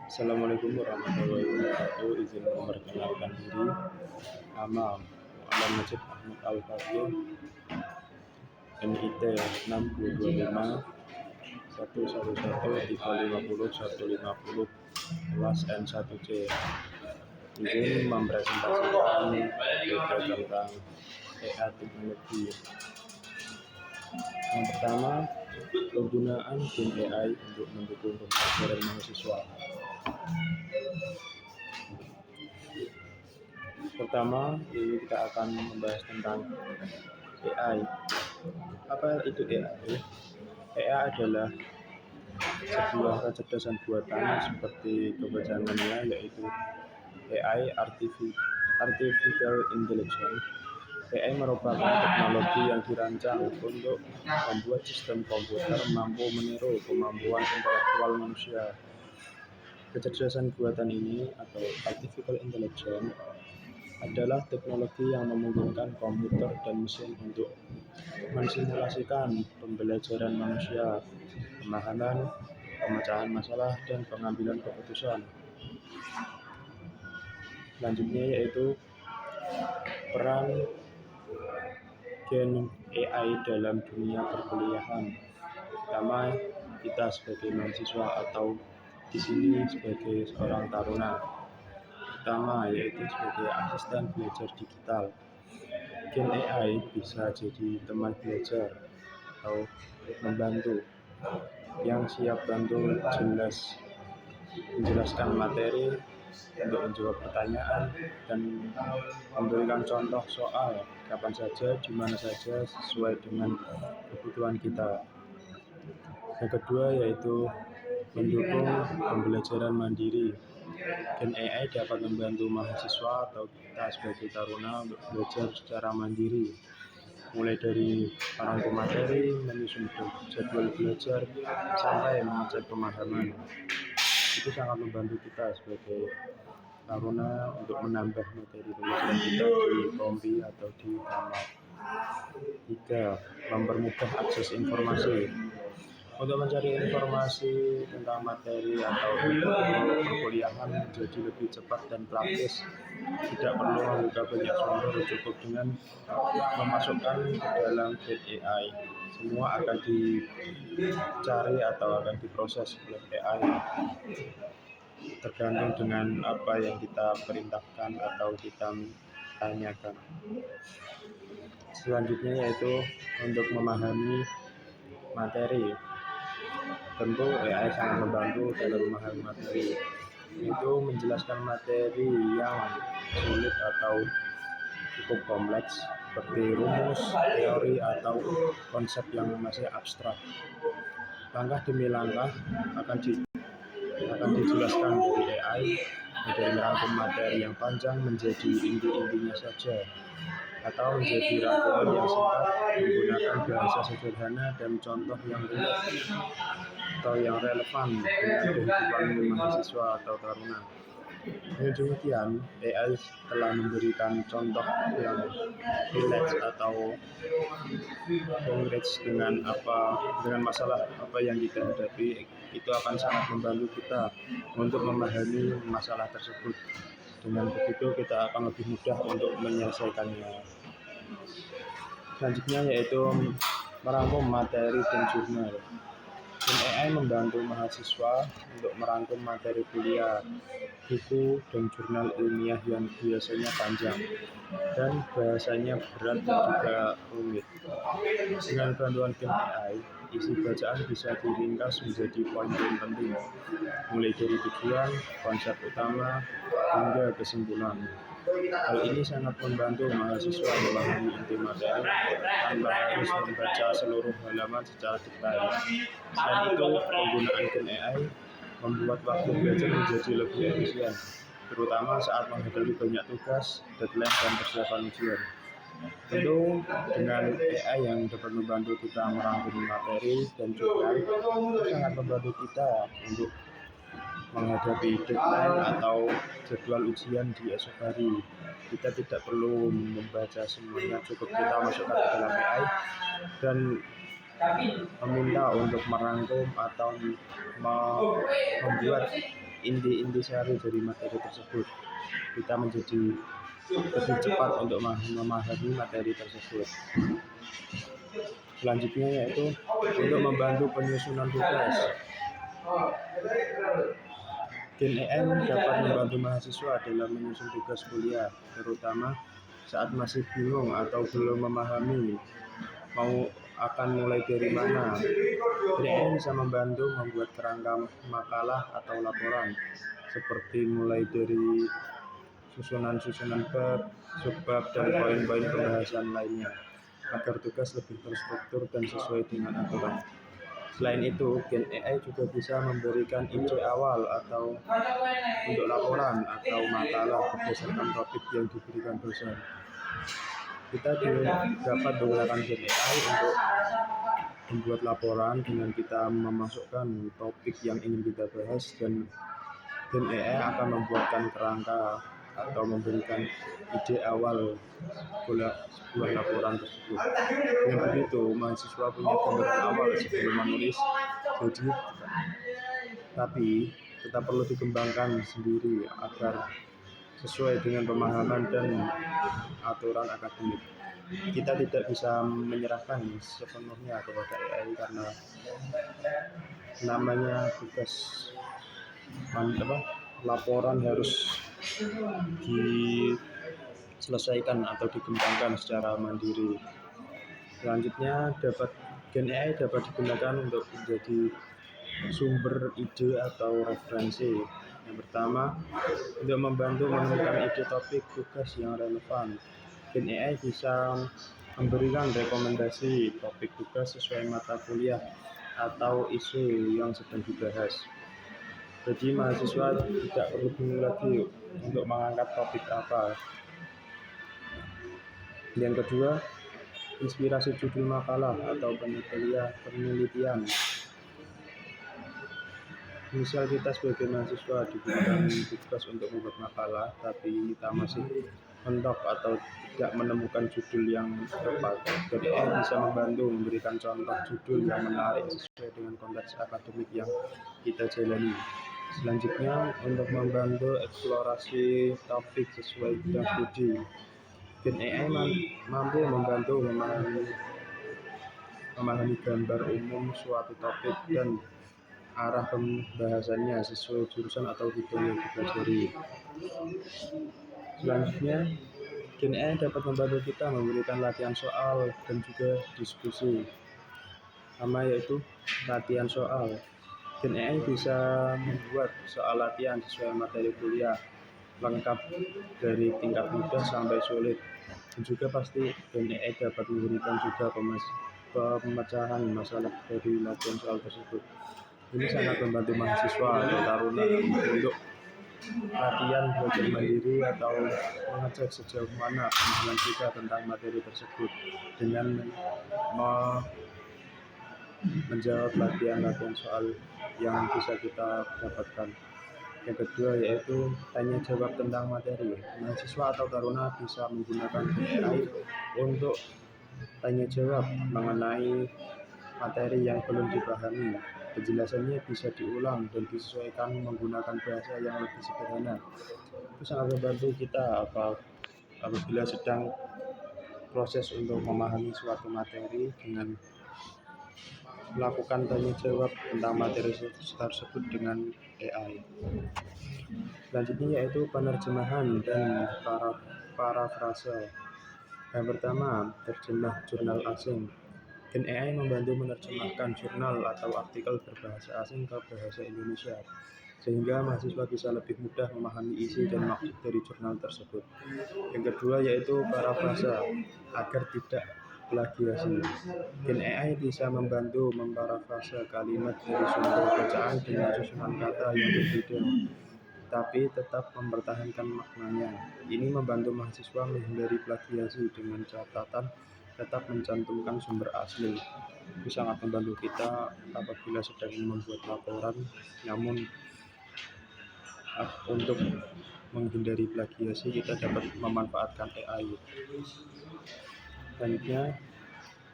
Assalamualaikum warahmatullahi wabarakatuh. Izin memperkenalkan diri. Nama Muhammad Najib Ahmad Al-Fakih, NIT 6225 111 350 150, kelas N1C. Izin mempresentasikan tentang AI teknologi. Yang pertama, penggunaan game AI untuk mendukung pembelajaran mahasiswa. Pertama, ini kita akan membahas tentang AI. Apa itu AI? AI adalah sebuah kecerdasan buatan seperti kepanjangannya, yaitu AI Artificial Intelligence. AI merupakan teknologi yang dirancang untuk membuat sistem komputer mampu meniru kemampuan intelektual manusia. Kecerdasan buatan ini atau Artificial Intelligence adalah teknologi yang memungkinkan komputer dan mesin untuk mensimulasikan pembelajaran manusia, pemahaman, pemecahan masalah, dan pengambilan keputusan. Selanjutnya yaitu peran Gen AI dalam dunia perkuliahan. Pertama, kita sebagai mahasiswa atau di sini sebagai seorang taruna. Pertama yaitu sebagai asisten belajar digital. Gen AI bisa jadi teman belajar atau membantu yang siap bantu menjelaskan materi, untuk menjawab pertanyaan, dan memberikan contoh soal kapan saja, di mana saja sesuai dengan kebutuhan kita. Yang kedua yaitu mendukung pembelajaran mandiri. Gen AI dapat membantu mahasiswa atau kita sebagai taruna untuk belajar secara mandiri, mulai dari merangkum materi, menyusun jadwal belajar, sampai mengecek pemahaman. Itu sangat membantu kita sebagai taruna untuk menambah materi pelajaran kita di kompi atau di kamar. 3. Mempermudah akses informasi. Untuk mencari informasi tentang materi atau perkuliahan menjadi lebih cepat dan praktis. Tidak perlu membuka banyak sumber, cukup dengan memasukkan ke dalam Gen AI. Semua akan dicari atau akan diproses oleh AI, tergantung dengan apa yang kita perintahkan atau kita tanyakan. Selanjutnya yaitu untuk memahami materi. Tentu AI sangat membantu dalam memahami materi. Itu menjelaskan materi yang sulit atau cukup kompleks seperti rumus, teori, atau konsep yang masih abstrak. Langkah demi langkah akan dijelaskan dari AI, dari merangkum materi yang panjang menjadi inti-intinya saja, atau menjadi rangkuman yang singkat menggunakan bahasa sederhana dan contoh yang real atau yang relevan dengan kehidupan mahasiswa atau taruna. Dengan demikian, AI telah memberikan contoh yang relate atau konkret dengan masalah apa yang kita hadapi. Itu akan sangat membantu kita untuk memahami masalah tersebut. Dengan begitu kita akan lebih mudah untuk menyelesaikannya. Selanjutnya yaitu merangkum materi dan jurnal. Gen AI membantu mahasiswa untuk merangkum materi kuliah, buku, dan jurnal ilmiah yang biasanya panjang dan bahasanya berat dan juga rumit. Dengan bantuan Gen AI, isi bacaan bisa diringkas menjadi poin-poin penting, mulai dari tujuan, konsep utama, hingga kesimpulan. Hal ini sangat membantu mahasiswa memahami inti materi tanpa harus membaca seluruh halaman secara detail. Selain itu, penggunaan Gen AI membuat waktu belajar menjadi lebih efisien, terutama saat menghadapi banyak tugas, deadline, dan persiapan ujian. Tentu dengan AI yang dapat membantu kita merangkum materi dan juga sangat membantu kita untuk menghadapi deadline atau jadwal ujian di esok hari. Kita tidak perlu membaca semuanya, cukup kita masukkan ke dalam AI dan meminta untuk merangkum atau membuat intisari dari materi tersebut. Kita menjadi lebih cepat untuk memahami materi tersebut. Selanjutnya yaitu untuk membantu penyusunan tugas. Gen AI dapat membantu mahasiswa dalam menyusun tugas kuliah, terutama saat masih bingung atau belum memahami akan mulai dari mana. Gen AI bisa membantu membuat kerangka makalah atau laporan, seperti mulai dari susunan bab, subbab, dan poin-poin pembahasan lainnya, agar tugas lebih terstruktur dan sesuai dengan aturan. Selain itu, Gen AI juga bisa memberikan ide awal atau untuk laporan atau makalah berdasarkan topik yang diberikan dosen. Kita dapat menggunakan Gen AI untuk membuat laporan dengan kita memasukkan topik yang ingin kita bahas, dan Gen AI akan membuatkan kerangka atau memberikan ide awal sebuah laporan tersebut. Dengan begitu, mahasiswa punya gambaran awal sebelum menulis, tapi tetap perlu dikembangkan sendiri agar sesuai dengan pemahaman dan aturan akademik. Kita tidak bisa menyerahkan sepenuhnya kepada AI karena namanya tugas laporan harus diselesaikan atau dikembangkan secara mandiri. Selanjutnya, Gen AI dapat digunakan untuk menjadi sumber ide atau referensi. Yang pertama, untuk membantu menemukan ide topik tugas yang relevan. Gen AI bisa memberikan rekomendasi topik tugas sesuai mata kuliah atau isu yang sedang dibahas. Jadi mahasiswa tidak perlu bingung lagi untuk mengangkat topik apa. Yang kedua, inspirasi judul makalah atau penelitian. Misal kita sebagai mahasiswa diberikan tugas untuk membuat makalah, tapi kita masih mentok atau tidak menemukan judul yang tepat. Jadi bisa membantu memberikan contoh judul yang menarik sesuai dengan konteks akademik yang kita jalani. Selanjutnya, untuk membantu eksplorasi topik sesuai bidang studi, Gen AI mampu membantu memahami gambar umum suatu topik dan arah pembahasannya sesuai jurusan atau bidang yang dipelajari. Selanjutnya, Gen AI dapat membantu kita memberikan latihan soal dan juga diskusi. Sama yaitu latihan soal. Gen AI bisa membuat soal latihan sesuai materi kuliah, lengkap dari tingkat mudah sampai sulit. Dan juga pasti Gen AI dapat memberikan juga pemecahan masalah dari latihan soal tersebut. Ini sangat membantu mahasiswa atau taruna untuk latihan belajar mandiri atau mengecek sejauh mana pemahaman kita tentang materi tersebut dengan menjawab latihan soal yang bisa kita dapatkan. Yang kedua yaitu tanya jawab tentang materi. Mahasiswa atau taruna bisa menggunakan AI untuk tanya jawab mengenai materi yang belum dipahami. Penjelasannya bisa diulang dan disesuaikan menggunakan bahasa yang lebih sederhana. Itu sangat membantu kita apabila sedang proses untuk memahami suatu materi dengan melakukan tanya jawab tentang materi tersebut dengan AI. Selanjutnya yaitu penerjemahan dan parafrase. Yang pertama, terjemah jurnal asing. Gen AI membantu menerjemahkan jurnal atau artikel berbahasa asing ke bahasa Indonesia, sehingga mahasiswa bisa lebih mudah memahami isi dan maksud dari jurnal tersebut. Yang kedua yaitu parafrase, agar tidak plagiasi. Gen AI bisa membantu memparafrase kalimat dari sumber bacaan dengan susunan kata yang berbeda, tapi tetap mempertahankan maknanya. Ini membantu mahasiswa menghindari plagiasi dengan catatan tetap mencantumkan sumber asli. Itu sangat membantu kita apabila sedang membuat laporan, namun untuk menghindari plagiasi kita dapat memanfaatkan AI. Selanjutnya,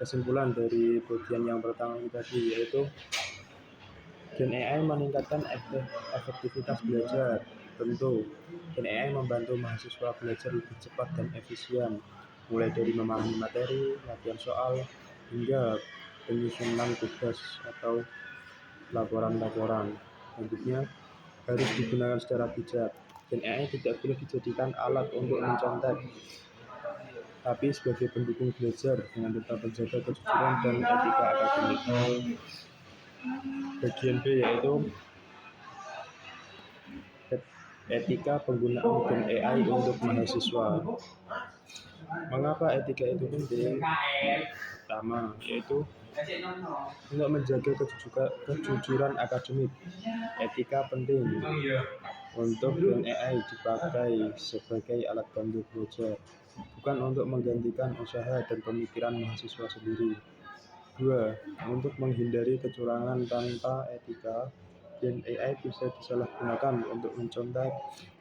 kesimpulan dari bagian yang pertama tadi yaitu Gen AI meningkatkan efektivitas belajar. Tentu, Gen AI membantu mahasiswa belajar lebih cepat dan efisien, mulai dari memahami materi, latihan soal, hingga penyusunan tugas atau laporan-laporan. Selanjutnya, harus digunakan secara bijak. Gen AI tidak boleh dijadikan alat untuk mencontek, tapi sebagai pendukung belajar dengan tetap menjaga kejujuran dan etika akademik. Bagian B yaitu etika penggunaan Gen AI untuk mahasiswa. Mengapa etika itu penting? Pertama, yaitu untuk menjaga kejujuran akademik. Etika penting untuk Gen AI dipakai sebagai alat bantu belajar, bukan untuk menggantikan usaha dan pemikiran mahasiswa sendiri. 2. Untuk menghindari kecurangan tanpa etika, Gen AI bisa disalahgunakan untuk mencontek,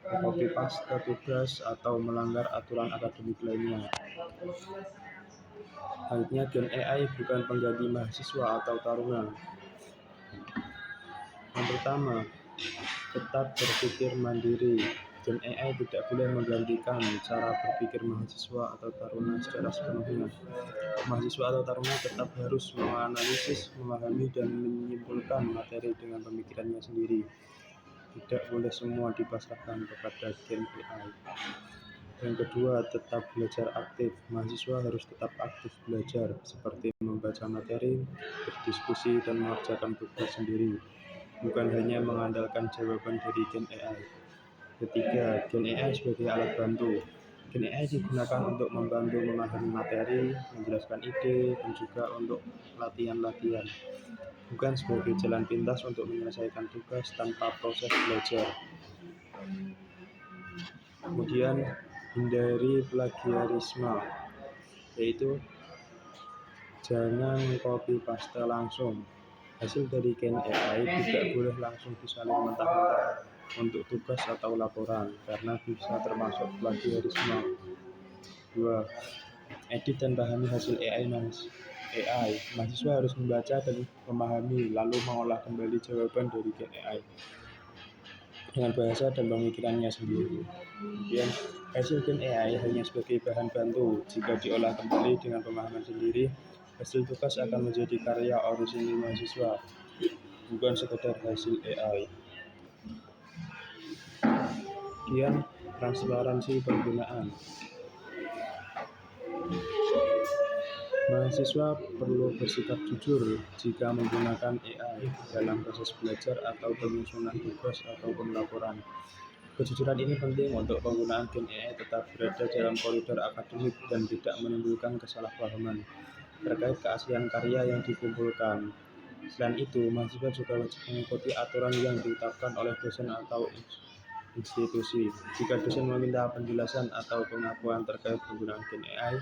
copy paste tugas, atau melanggar aturan akademik lainnya. Selanjutnya, Gen AI bukan pengganti mahasiswa atau taruna. Yang pertama, tetap berpikir mandiri. Gen AI tidak boleh menggantikan cara berpikir mahasiswa atau taruna secara sepenuhnya. Mahasiswa atau taruna tetap harus menganalisis, memahami, dan menyimpulkan materi dengan pemikirannya sendiri. Tidak boleh semua dipasrahkan kepada Gen AI. Yang kedua, tetap belajar aktif. Mahasiswa harus tetap aktif belajar, seperti membaca materi, berdiskusi, dan mengerjakan tugas sendiri, bukan hanya mengandalkan jawaban dari Gen AI. Ketiga, Gen AI sebagai alat bantu. Gen AI digunakan untuk membantu memahami materi, menjelaskan ide, dan juga untuk latihan-latihan, bukan sebagai jalan pintas untuk menyelesaikan tugas tanpa proses belajar. Kemudian, hindari plagiarisme, yaitu jangan copy paste langsung. Hasil dari Gen AI tidak boleh langsung disalin mentah-mentah untuk tugas atau laporan, karena bisa termasuk plagiarisme. 2. Edit dan pahami hasil AI. Mahasiswa harus membaca dan memahami, lalu mengolah kembali jawaban dari Gen AI dengan bahasa dan pemikirannya sendiri. Kemudian, hasil Gen AI hanya sebagai bahan bantu. Jika diolah kembali dengan pemahaman sendiri, hasil tugas akan menjadi karya orisinil mahasiswa, bukan sekedar hasil AI. Kemudian, transparansi penggunaan. Mahasiswa perlu bersikap jujur jika menggunakan AI dalam proses belajar atau penyusunan tugas atau pelaporan. Kejujuran ini penting untuk penggunaan Gen AI tetap berada dalam koridor akademik dan tidak menimbulkan kesalahpahaman terkait keaslian karya yang dikumpulkan. Selain itu, mahasiswa juga wajib mengikuti aturan yang ditetapkan oleh dosen atau institusi. Jika dosen meminta penjelasan atau pengakuan terkait penggunaan Gen AI,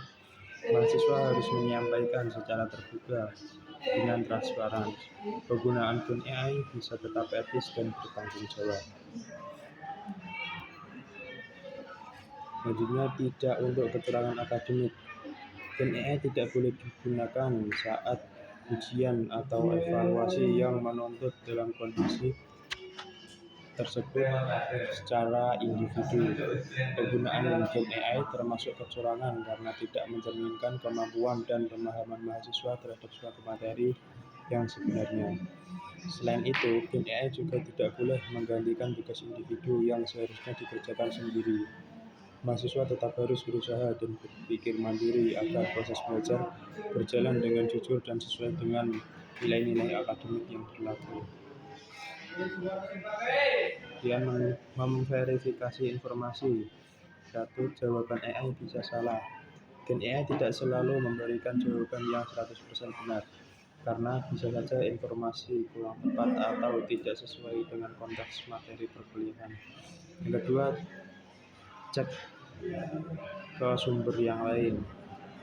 mahasiswa harus menyampaikan secara terbuka dengan transparan. Penggunaan Gen AI bisa tetap etis dan bertanggung jawab. Selanjutnya, tidak untuk kecurangan akademik. Gen AI tidak boleh digunakan saat ujian atau evaluasi yang menuntut dalam kondisi tersebut secara individu. Penggunaan Gen AI termasuk kecurangan karena tidak mencerminkan kemampuan dan pemahaman mahasiswa terhadap suatu materi yang sebenarnya. Selain itu, Gen AI juga tidak boleh menggantikan tugas individu yang seharusnya dikerjakan sendiri. Mahasiswa tetap harus berusaha dan berpikir mandiri agar proses belajar berjalan dengan jujur dan sesuai dengan nilai-nilai akademik yang berlaku. Kemudian, memverifikasi informasi. 1. Jawaban AI bisa salah. Gen AI tidak selalu memberikan jawaban yang 100% benar, karena bisa saja informasi kurang tepat atau tidak sesuai dengan konteks materi perkuliahan. Yang kedua, cek ke sumber yang lain.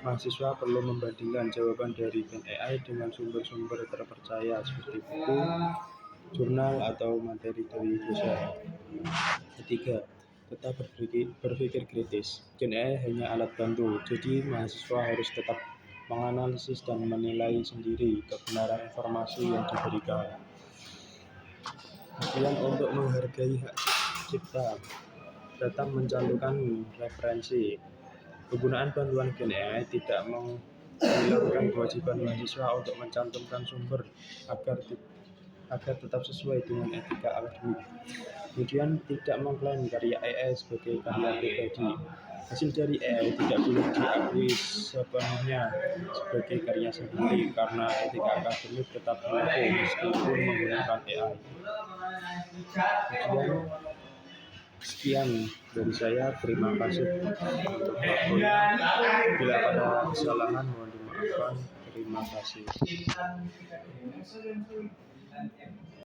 Mahasiswa perlu membandingkan jawaban dari Gen AI dengan sumber-sumber terpercaya seperti buku, jurnal, atau materi dari dosen. Ketiga, tetap berpikir kritis. Gen AI hanya alat bantu, jadi mahasiswa harus tetap menganalisis dan menilai sendiri kebenaran informasi yang diberikan. Kemudian untuk menghargai hak cipta, datang mencantumkan referensi. Penggunaan bantuan Gen AI tidak menghilangkan kewajiban mahasiswa untuk mencantumkan sumber agar tetap sesuai dengan etika akademik. Kemudian tidak mengklaim karya AI sebagai karya pribadi. Hasil dari AI tidak boleh diakui sepenuhnya sebagai karya sendiri karena etika akademik tetap berlaku meskipun menggunakan AI. Kemudian sekian dari saya, terima kasih untuk waktunya. Bila ada kesalahan mohon dimaafkan. Terima kasih.